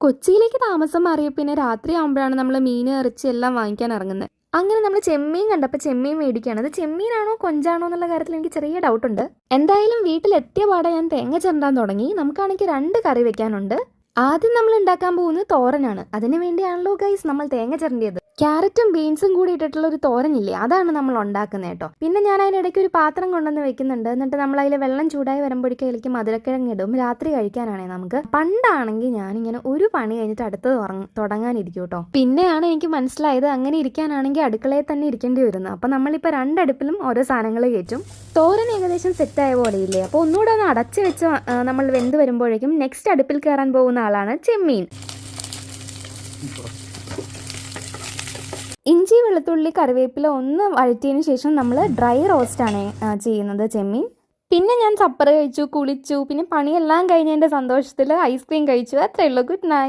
കൊച്ചിയിലേക്ക് താമസം മാറിയ പിന്നെ രാത്രിയാകുമ്പോഴാണ് നമ്മൾ മീൻ ഇറച്ചി എല്ലാം വാങ്ങിക്കാൻ ഇറങ്ങുന്നത്. അങ്ങനെ നമ്മൾ ചെമ്മീൻ കണ്ടപ്പോൾ ചെമ്മീൻ മേടിക്കുകയാണ്. അത് ചെമ്മീനാണോ കൊഞ്ചാണോ എന്നുള്ള കാര്യത്തിൽ എനിക്ക് ചെറിയ ഡൗട്ടുണ്ട്. എന്തായാലും വീട്ടിലെത്തിയ പാടെ ഞാൻ തേങ്ങ ചിരണ്ടാൻ തുടങ്ങി. നമുക്കാണെങ്കിൽ 2 കറി വെക്കാനുണ്ട്. ആദ്യം നമ്മൾ ഉണ്ടാക്കാൻ പോകുന്നത് തോരനാണ്. അതിന് വേണ്ടിയാണല്ലോ ഗൈസ് നമ്മൾ തേങ്ങ ചിരണ്ടിയത്. ക്യാരറ്റും ബീൻസും കൂടി ഇട്ടിട്ടുള്ള ഒരു തോരനില്ലേ, അതാണ് നമ്മൾ ഉണ്ടാക്കുന്നത് കേട്ടോ. പിന്നെ ഞാൻ അതിനിടയ്ക്ക് ഒരു പാത്രം കൊണ്ടുവന്ന് വെക്കുന്നുണ്ട്. എന്നിട്ട് നമ്മൾ അതിൽ വെള്ളം ചൂടായി വരുമ്പോഴേക്കും അതിലേക്ക് മധുരക്കിഴങ്ങ് ഇടും. രാത്രി കഴിക്കാനാണേ നമുക്ക്. പണ്ടാണെങ്കിൽ ഞാനിങ്ങനെ ഒരു പണി കഴിഞ്ഞിട്ട് അടുത്തത് തുടങ്ങാനിരിക്കും കേട്ടോ. പിന്നെയാണ് എനിക്ക് മനസ്സിലായത് അങ്ങനെ ഇരിക്കാനാണെങ്കിൽ അടുക്കളയിൽ തന്നെ ഇരിക്കേണ്ടി വരുന്നത്. അപ്പം നമ്മളിപ്പോൾ 2 അടുപ്പിലും ഓരോ സാധനങ്ങൾ കയറ്റും. തോരൻ ഏകദേശം സെറ്റായ പോലെയില്ലേ. അപ്പോൾ ഒന്നുകൂടെ ഒന്ന് അടച്ച് വെച്ച് നമ്മൾ വെന്ത് വരുമ്പോഴേക്കും നെക്സ്റ്റ് അടുപ്പിൽ കയറാൻ പോകുന്ന ആളാണ് ചെമ്മീൻ. ഇഞ്ചി വെളുത്തുള്ളി കറിവേപ്പില ഒന്ന് വഴറ്റിയതിന് ശേഷം നമ്മൾ ഡ്രൈ റോസ്റ്റാണ് ചെയ്യുന്നത് ചെമ്മീൻ. പിന്നെ ഞാൻ സപ്പർ കഴിച്ചു, കുളിച്ചു, പിന്നെ പണിയെല്ലാം കഴിഞ്ഞതിൻ്റെ സന്തോഷത്തിൽ ഐസ്ക്രീം കഴിച്ചു. അത്രയേ ഉള്ളൂ. Good night.